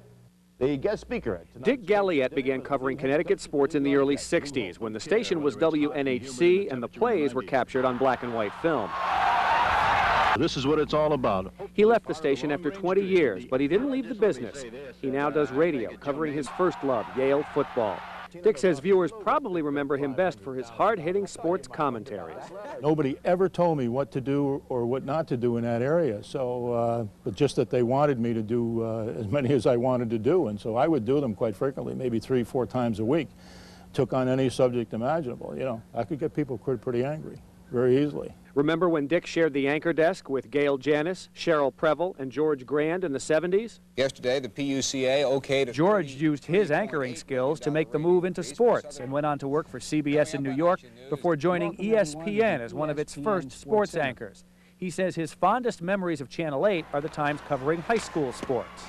Speaker 24: The guest speaker.
Speaker 27: Dick Galliette began covering Connecticut sports in the early 60s when the station was WNHC and the plays were captured on black and white film.
Speaker 24: This is what it's all about.
Speaker 27: He left the station after 20 years, but he didn't leave the business. He now does radio, covering his first love, Yale football. Dick says viewers probably remember him best for his hard-hitting sports commentaries.
Speaker 28: Nobody ever told me what to do or what not to do in that area, so, but just that they wanted me to do as many as I wanted to do, and so I would do them quite frequently, maybe 3-4 times a week. Took on any subject imaginable, you know. I could get people pretty angry, very easily.
Speaker 27: Remember when Dick shared the anchor desk with Gail Janis, Cheryl Preble, and George Grand in the 70s?
Speaker 29: Yesterday, the PUCA okayed...
Speaker 17: George used his anchoring skills to make the move into sports and went on to work for CBS in New York before joining ESPN as one of its first sports anchors. He says his fondest memories of Channel 8 are the times covering high school sports.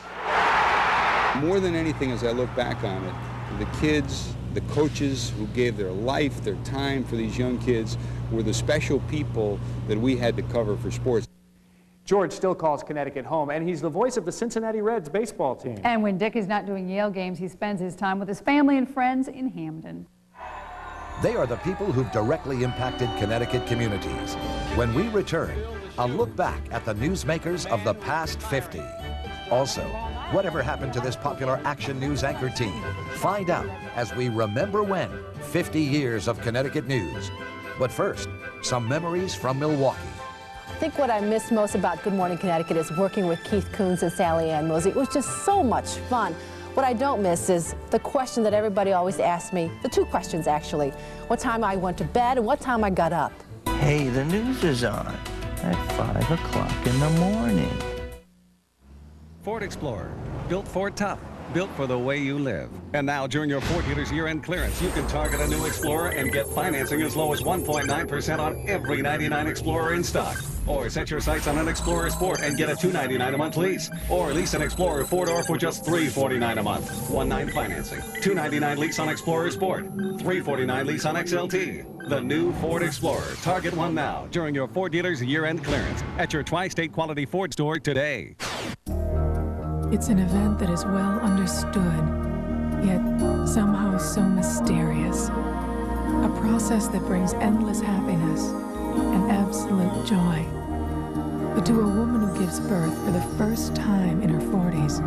Speaker 29: More than anything, as I look back on it, the kids, the coaches who gave their life, their time for these young kids were the special people that we had to cover for sports.
Speaker 17: George still calls Connecticut home, and he's the voice of the Cincinnati Reds baseball team.
Speaker 8: And when Dick is not doing Yale games, he spends his time with his family and friends in Hamden.
Speaker 1: They are the people who've directly impacted Connecticut communities. When we return, a look back at the newsmakers of the past 50. Also, whatever happened to this popular action news anchor team? Find out as we remember when 50 years of Connecticut news. But first, some memories from Milwaukee.
Speaker 2: I think what I miss most about Good Morning Connecticut is working with Keith Coons and Sally Ann Mosey. It was just so much fun. What I don't miss is the question that everybody always asks me, the two questions actually, what time I went to bed and what time I got up.
Speaker 3: Hey, the news is on at 5 o'clock in the morning.
Speaker 4: Ford Explorer, built Ford tough, built for the way you live. And now, during your Ford dealer's year-end clearance, you can target a new Explorer and get financing as low as 1.9% on every '99 Explorer in stock. Or set your sights on an Explorer Sport and get a $299 a month lease. Or lease an Explorer 4-door for just $349 a month. 1.9 financing, $299 lease on Explorer Sport, $349 lease on XLT. The new Ford Explorer. Target one now during your Ford dealer's year-end clearance at your Tri-State Quality Ford store today.
Speaker 7: It's an event that is well understood, yet somehow so mysterious. A process that brings endless happiness and absolute joy. But to a woman who gives birth for the first time in her 40s,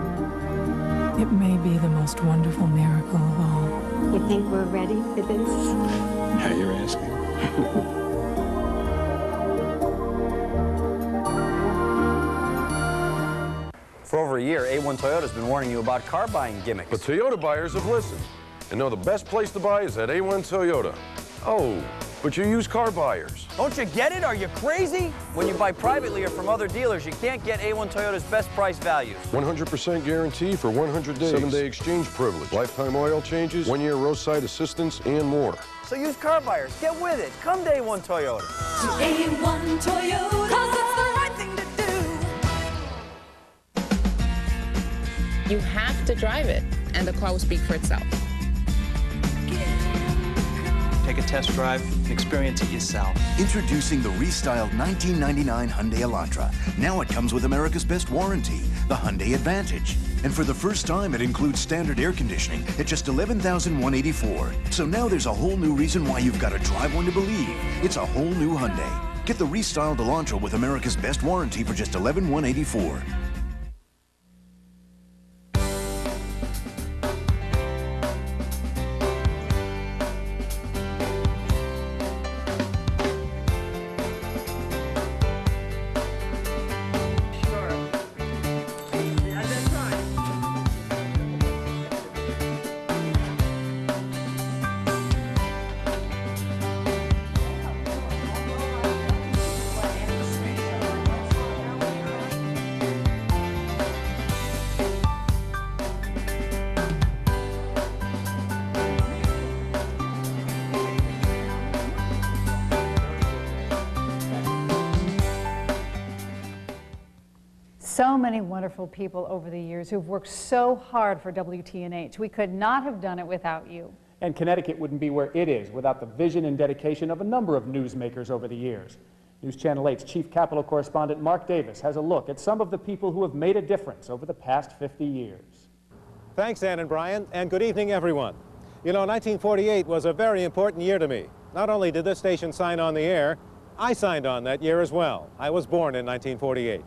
Speaker 7: it may be the most wonderful miracle of all.
Speaker 9: You think we're ready for this?
Speaker 4: Now you're asking.
Speaker 16: For over a year, A1 Toyota's been warning you about car buying gimmicks.
Speaker 24: But Toyota buyers have listened and know the best place to buy is at A1 Toyota. Oh, but you used car buyers.
Speaker 16: Don't you get it? Are you crazy? When you buy privately or from other dealers, you can't get A1 Toyota's best price values.
Speaker 24: 100% guarantee for 100 days. 7-day exchange privilege. Lifetime oil changes, 1-year roadside assistance, and more.
Speaker 16: So use car buyers. Get with it. Come to A1 Toyota.
Speaker 6: A1 Toyota, 'cause it's the right thing to do.
Speaker 25: You have to drive it, and the car will speak for itself.
Speaker 26: Take a test drive and experience it yourself.
Speaker 30: Introducing the restyled 1999 Hyundai Elantra. Now it comes with America's best warranty, the Hyundai Advantage. And for the first time, it includes standard air conditioning at just $11,184. So now there's a whole new reason why you've got to drive one to believe. It's a whole new Hyundai. Get the restyled Elantra with America's best warranty for just $11,184.
Speaker 8: So many wonderful people over the years who've worked so hard for WTNH. We could not have done it without you.
Speaker 17: And Connecticut wouldn't be where it is without the vision and dedication of a number of newsmakers over the years. News Channel 8's chief capital correspondent Mark Davis has a look at some of the people who have made a difference over the past 50 years.
Speaker 31: Thanks, Ann and Brian, and good evening, everyone. You know, 1948 was a very important year to me. Not only did this station sign on the air, I signed on that year as well. I was born in 1948.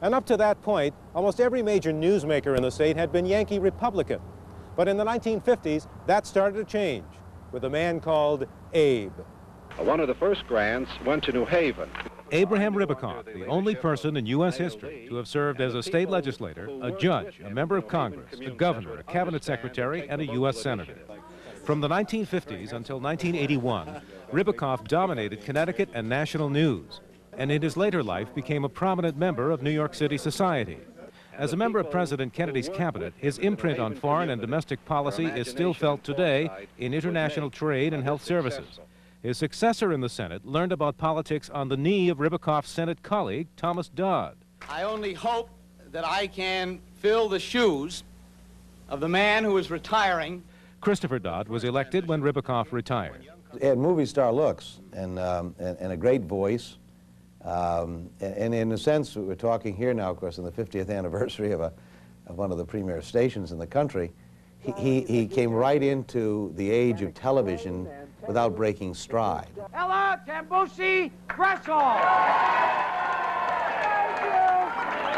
Speaker 31: And up to that point, almost every major newsmaker in the state had been Yankee Republican. But in the 1950s, that started to change with a man called Abe.
Speaker 24: One of the first grants went to New Haven.
Speaker 32: Abraham Ribicoff, the only person in U.S. history to have served as a state legislator, a judge, a member of Congress, a governor, a cabinet secretary, and a U.S. senator. From the 1950s until 1981, Ribicoff dominated Connecticut and national news, and in his later life became a prominent member of New York City society. As a member of President Kennedy's cabinet, his imprint on foreign and domestic policy is still felt today in international trade and health services. His successor in the Senate learned about politics on the knee of Ribicoff's Senate colleague, Thomas Dodd.
Speaker 33: I only hope that I can fill the shoes of the man who is retiring.
Speaker 32: Christopher Dodd was elected when Ribicoff retired.
Speaker 34: He had movie star looks and a great voice. And in a sense, we're talking here now, of course, on the 50th anniversary of one of the premier stations in the country. He came right into the age of television without breaking stride.
Speaker 5: Ella Tambusi Gressel!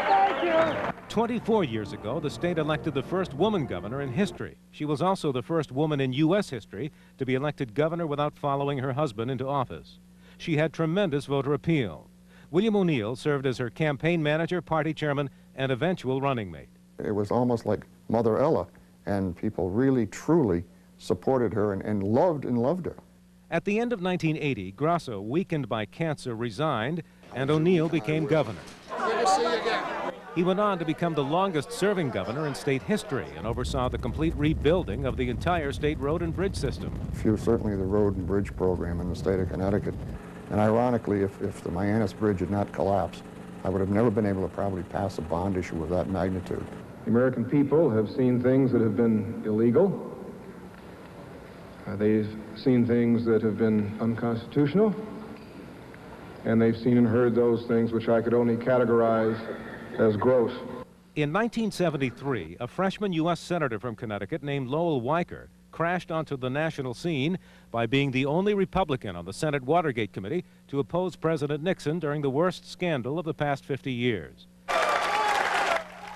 Speaker 5: Thank you!
Speaker 32: 24 years ago, the state elected the first woman governor in history. She was also the first woman in U.S. history to be elected governor without following her husband into office. She had tremendous voter appeal. William O'Neill served as her campaign manager, party chairman, and eventual running mate.
Speaker 9: It was almost like Mother Ella, and people really, truly supported her and loved her.
Speaker 32: At the end of 1980, Grasso, weakened by cancer, resigned, and O'Neill became governor.
Speaker 5: Good to see you again.
Speaker 32: He went on to become the longest-serving governor in state history and oversaw the complete rebuilding of the entire state road and bridge system.
Speaker 9: Certainly the road and bridge program in the state of Connecticut. And ironically, if the Mianus Bridge had not collapsed, I would have never been able to probably pass a bond issue of that magnitude.
Speaker 10: The American people have seen things that have been illegal. They've seen things that have been unconstitutional. And they've seen and heard those things which I could only categorize as gross.
Speaker 32: In 1973, a freshman U.S. senator from Connecticut named Lowell Weicker crashed onto the national scene by being the only Republican on the Senate Watergate Committee to oppose President Nixon during the worst scandal of the past 50 years.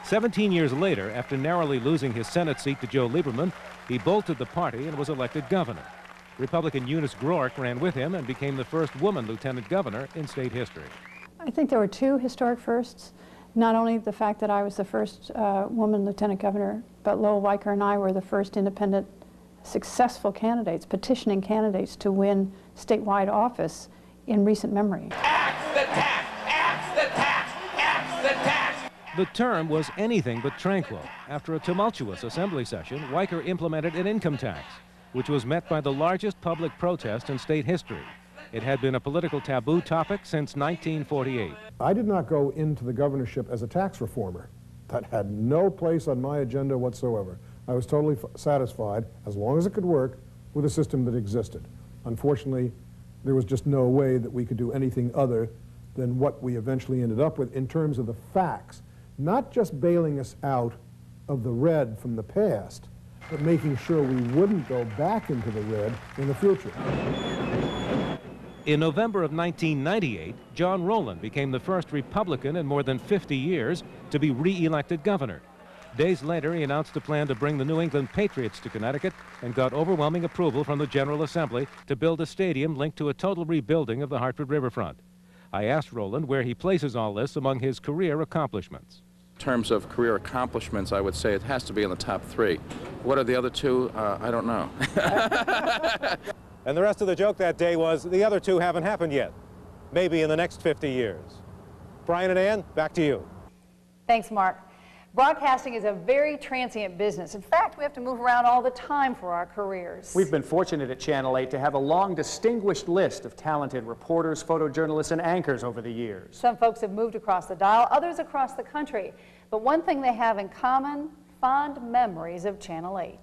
Speaker 32: 17 years later, after narrowly losing his Senate seat to Joe Lieberman, he bolted the party and was elected governor. Republican Eunice Groark ran with him and became the first woman lieutenant governor in state history.
Speaker 11: I think there were two historic firsts. Not only the fact that I was the first woman lieutenant governor, but Lowell Weicker and I were the first independent successful candidates, petitioning candidates to win statewide office in recent memory.
Speaker 5: Axe the tax! Axe the tax! Axe the tax!
Speaker 32: The term was anything but tranquil. After a tumultuous assembly session, Weicker implemented an income tax, which was met by the largest public protest in state history. It had been a political taboo topic since 1948.
Speaker 12: I did not go into the governorship as a tax reformer. That had no place on my agenda whatsoever. I was totally satisfied, as long as it could work, with a system that existed. Unfortunately, there was just no way that we could do anything other than what we eventually ended up with in terms of the facts. Not just bailing us out of the red from the past, but making sure we wouldn't go back into the red in the future.
Speaker 32: In November of 1998, John Rowland became the first Republican in more than 50 years to be re-elected governor. Days later, he announced a plan to bring the New England Patriots to Connecticut and got overwhelming approval from the General Assembly to build a stadium linked to a total rebuilding of the Hartford riverfront. I asked Rowland where he places all this among his career accomplishments.
Speaker 13: In terms of career accomplishments, I would say it has to be in the top three. What are the other two? I don't know.
Speaker 31: And the rest of the joke that day was the other two haven't happened yet. Maybe in the next 50 years. Brian and Ann, back to you.
Speaker 8: Thanks, Mark. Broadcasting is a very transient business. In fact, we have to move around all the time for our careers.
Speaker 17: We've been fortunate at Channel 8 to have a long, distinguished list of talented reporters, photojournalists, and anchors over the years.
Speaker 8: Some folks have moved across the dial, others across the country. But one thing they have in common, fond memories of Channel 8.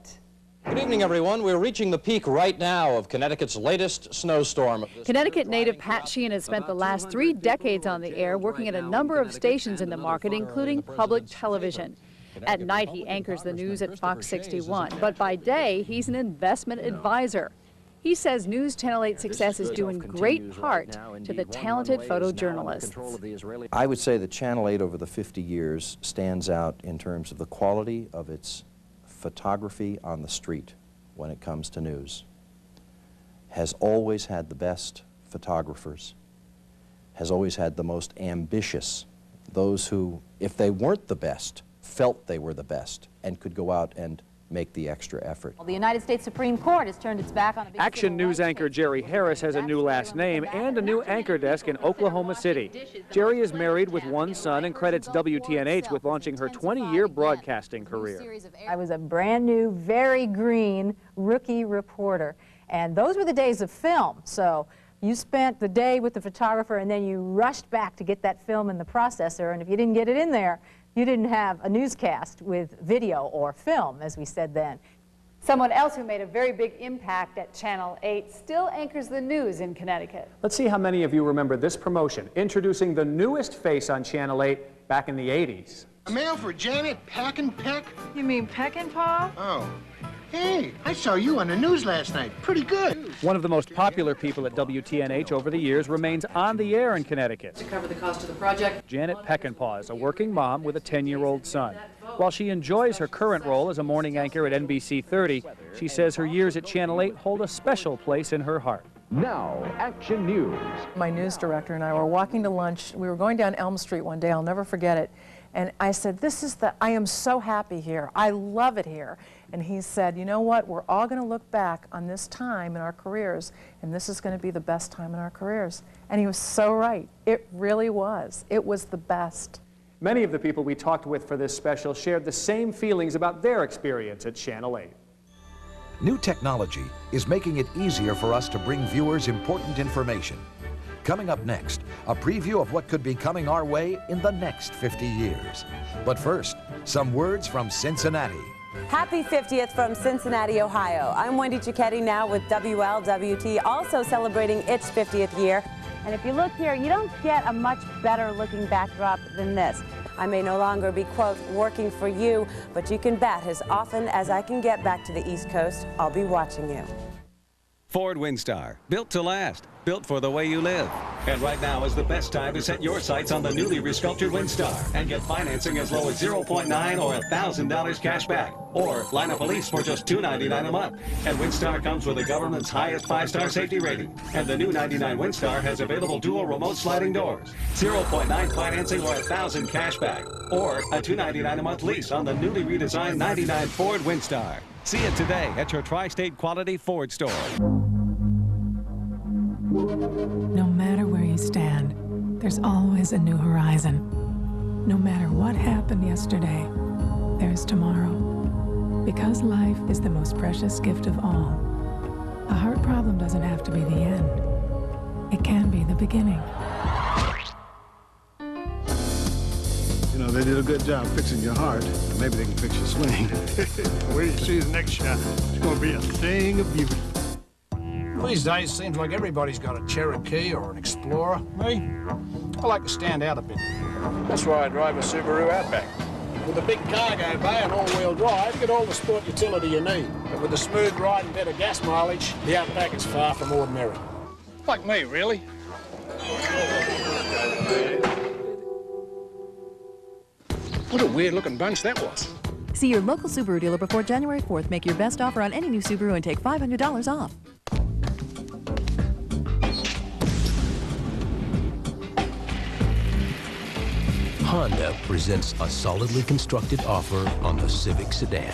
Speaker 14: Good evening, everyone. We're reaching the peak right now of Connecticut's latest snowstorm.
Speaker 8: Connecticut native Pat Sheehan has spent the last 3 decades on the air, working at a number of stations in the market, including public television. At night, he anchors the news at Fox 61, but by day, he's an investment advisor. He says News Channel 8's success is due in great part to the talented photojournalists.
Speaker 15: I would say that Channel 8 over the 50 years stands out in terms of the quality of its photography on the street when it comes to news. Has always had the best photographers, has always had the most ambitious, those who, if they weren't the best, felt they were the best and could go out and make the extra effort.
Speaker 2: Well, the United States Supreme Court has turned its back on a big
Speaker 17: Action News anchor Jerry Harris has a new last name and a new anchor desk in Oklahoma City. Jerry is married with one son and credits WTNH with launching her 20-year broadcasting career.
Speaker 2: I was a brand new, very green rookie reporter, and those were the days of film. So you spent the day with the photographer and then you rushed back to get that film in the processor, and if you didn't get it in there, you didn't have a newscast with video or film, as we said then.
Speaker 8: Someone else who made a very big impact at Channel 8 still anchors the news in Connecticut.
Speaker 17: Let's see how many of you remember this promotion, introducing the newest face on Channel 8 back in the 80s.
Speaker 18: A mail for Janet Pack and Peck?
Speaker 19: You mean Peck and Paw?
Speaker 18: Oh.
Speaker 1: Hey, I saw you on the news last night. Pretty good.
Speaker 17: One of the most popular people at WTNH over the years remains on the air in Connecticut.
Speaker 3: To cover the cost of the project.
Speaker 17: Janet Peckinpah is a working mom with a 10-year-old son. While she enjoys her current role as a morning anchor at NBC 30, she says her years at Channel 8 hold a special place in her heart.
Speaker 4: Now, Action News.
Speaker 7: My news director and I were walking to lunch. We were going down Elm Street one day. I'll never forget it. And I said, I am so happy here. I love it here. And he said, you know what? We're all going to look back on this time in our careers, and this is going to be the best time in our careers. And he was so right. It really was. It was the best.
Speaker 17: Many of the people we talked with for this special shared the same feelings about their experience at Channel 8.
Speaker 16: New technology is making it easier for us to bring viewers important information. Coming up next, a preview of what could be coming our way in the next 50 years. But first, some words from Cincinnati.
Speaker 18: Happy 50th from Cincinnati, Ohio. I'm Wendy Cicchetti now with WLWT, also celebrating its 50th year. And if you look here, you don't get a much better looking backdrop than this. I may no longer be, quote, working for you, but you can bet as often as I can get back to the East Coast, I'll be watching you.
Speaker 19: Ford Windstar, built to last, built for the way you live. And right now is the best time to set your sights on the newly resculptured Windstar and get financing as low as 0.9 or $1,000 cash back. Or line up a lease for just $299 a month. And Windstar comes with the government's highest 5-star safety rating. And the new 99 Windstar has available dual remote sliding doors. 0.9 financing or $1,000 cash back. Or a $299 a month lease on the newly redesigned 99 Ford Windstar. See it today at your tri-state quality Ford store.
Speaker 20: No matter where you stand, there's always a new horizon. No matter what happened yesterday, there's tomorrow. Because life is the most precious gift of all, a heart problem doesn't have to be the end. It can be the beginning.
Speaker 21: You know, they did a good job fixing your heart. Maybe they can fix your swing. Wait till you see the next shot. It's going to be a thing of beauty.
Speaker 22: These days, it seems like everybody's got a Cherokee or an Explorer. Me, I like to stand out a bit. That's why I drive a Subaru Outback. With a big cargo bay and all-wheel drive, you get all the sport utility you need. But with the smooth ride and better gas mileage, the Outback is far from ordinary. Like me, really. What a weird-looking bunch that was.
Speaker 23: See your local Subaru dealer before January 4th. Make your best offer on any new Subaru and take $500 off.
Speaker 27: Honda presents a solidly constructed offer on the Civic sedan.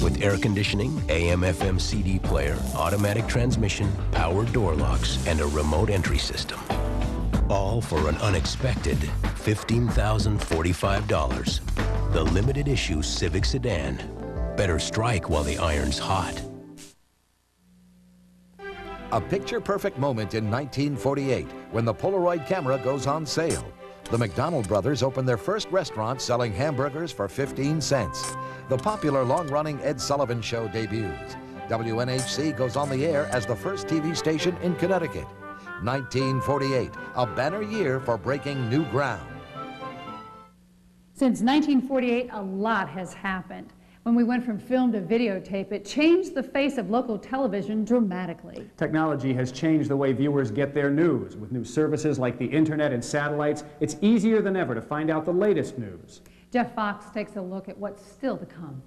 Speaker 27: With air conditioning, AM/FM CD player, automatic transmission, power door locks, and a remote entry system. All for an unexpected $15,045. The limited issue Civic sedan. Better strike while the iron's hot.
Speaker 16: A picture-perfect moment in 1948 when the Polaroid camera goes on sale. The McDonald brothers opened their first restaurant selling hamburgers for 15 cents. The popular long-running Ed Sullivan Show debuts. WNHC goes on the air as the first TV station in Connecticut. 1948, a banner year for breaking new ground.
Speaker 8: Since 1948, a lot has happened. When we went from film to videotape, it changed the face of local television dramatically.
Speaker 17: Technology has changed the way viewers get their news. With new services like the internet and satellites, it's easier than ever to find out the latest news.
Speaker 8: Jeff Fox takes a look at what's still to come.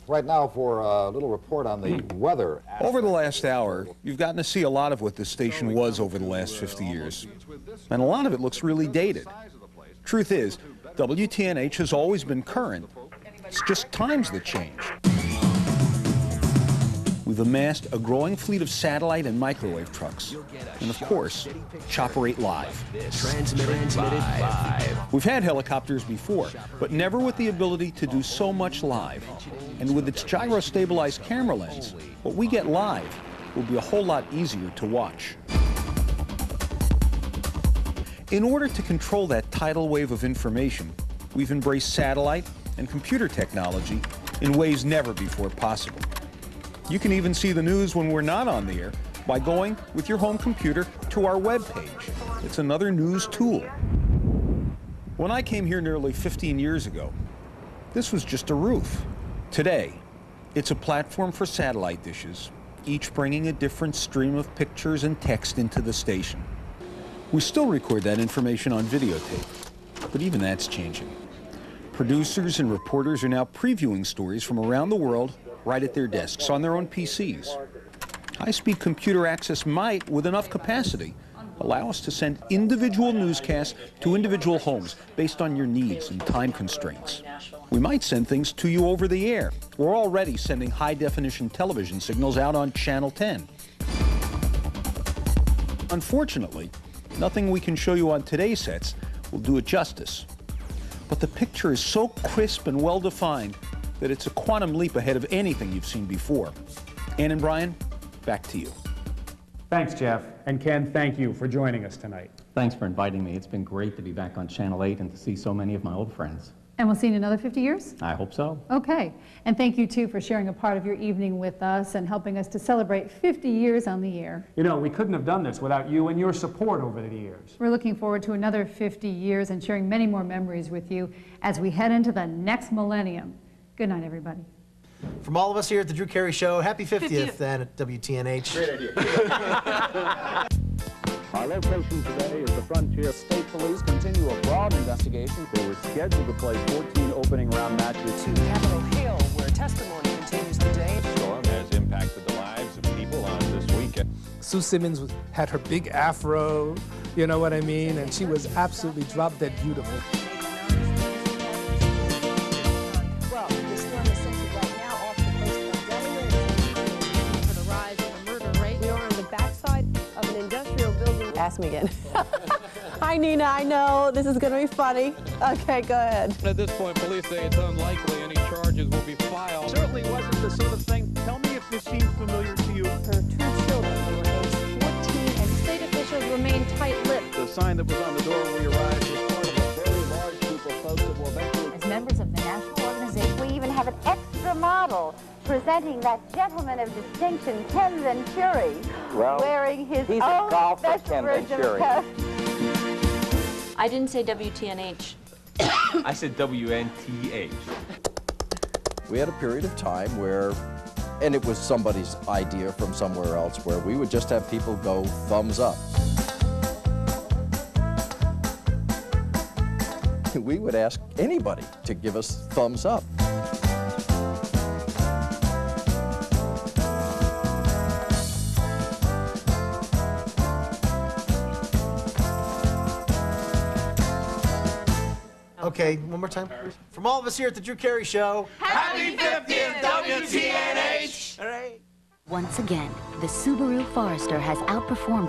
Speaker 28: Right now for a little report on the weather.
Speaker 29: Over the last hour, you've gotten to see a lot of what this station was over the last 50 years. And a lot of it looks really dated. Truth is, WTNH has always been current. It's just times that change. We've amassed a growing fleet of satellite and microwave trucks. And of course, Chopper 8 Live.
Speaker 27: Transmitted live.
Speaker 29: We've had helicopters before, but never with the ability to do so much live. And with its gyro-stabilized camera lens, what we get live will be a whole lot easier to watch. In order to control that tidal wave of information, we've embraced satellite and computer technology in ways never before possible. You can even see the news when we're not on the air by going with your home computer to our web page. It's another news tool. When I came here nearly 15 years ago, this was just a roof. Today, It's a platform for satellite dishes, each bringing a different stream of pictures and text into the station. We still record that information on videotape, but even that's changing. Producers and reporters are now previewing stories from around the world right at their desks on their own PCs. High-speed computer access might, with enough capacity, allow us to send individual newscasts to individual homes based on your needs and time constraints. We might send things to you over the air. We're already sending high-definition television signals out on Channel 10. Unfortunately, nothing we can show you on today's sets will do it justice. But the picture is so crisp and well-defined that it's a quantum leap ahead of anything you've seen before. Ann and Brian, back to you.
Speaker 17: Thanks, Jeff. And Ken, thank you for joining us tonight.
Speaker 3: Thanks for inviting me. It's been great to be back on Channel 8 and to see so many of my old friends.
Speaker 8: And we'll see you in another 50 years?
Speaker 3: I hope so.
Speaker 8: Okay. And thank you, too, for sharing a part of your evening with us and helping us to celebrate 50 years on the air.
Speaker 17: You know, we couldn't have done this without you and your support over the years.
Speaker 8: We're looking forward to another 50 years and sharing many more memories with you as we head into the next millennium. Good night, everybody.
Speaker 5: From all of us here at the Drew Carey Show, happy 50th then at WTNH.
Speaker 3: Great idea.
Speaker 4: Our location today is the Frontier. State Police continue a broad investigation. They were scheduled to play 14 opening round matches.
Speaker 6: To Capitol Hill, where testimony continues today.
Speaker 31: The storm has impacted the lives of people on this weekend.
Speaker 9: Sue Simmons had her big afro, you know what I mean? And she was absolutely drop-dead beautiful.
Speaker 2: Ask me again. Hi, Nina. I know this is going to be funny. Okay, go ahead.
Speaker 31: At this point, police say it's unlikely any charges will be filed.
Speaker 22: Certainly wasn't the sort of thing. Tell me if this seems familiar to you.
Speaker 10: Her two children were aged 14, and state officials remain tight-lipped.
Speaker 31: The sign that was on the door when we arrived was part of a very large group of folks that will eventually...
Speaker 10: As members of the national organization, we even have an extra model presenting that gentleman of distinction, Ken Venturi, wearing his own special version of test.
Speaker 11: I didn't say WTNH.
Speaker 12: I said WNTH.
Speaker 15: We had a period of time where, and it was somebody's idea from somewhere else, where we would just have people go thumbs up. We would ask anybody to give us thumbs up.
Speaker 5: Okay, one more time. From all of us here at the Drew Carey Show,
Speaker 24: happy 50th WTNH!
Speaker 5: All right.
Speaker 25: Once again, the Subaru Forester has outperformed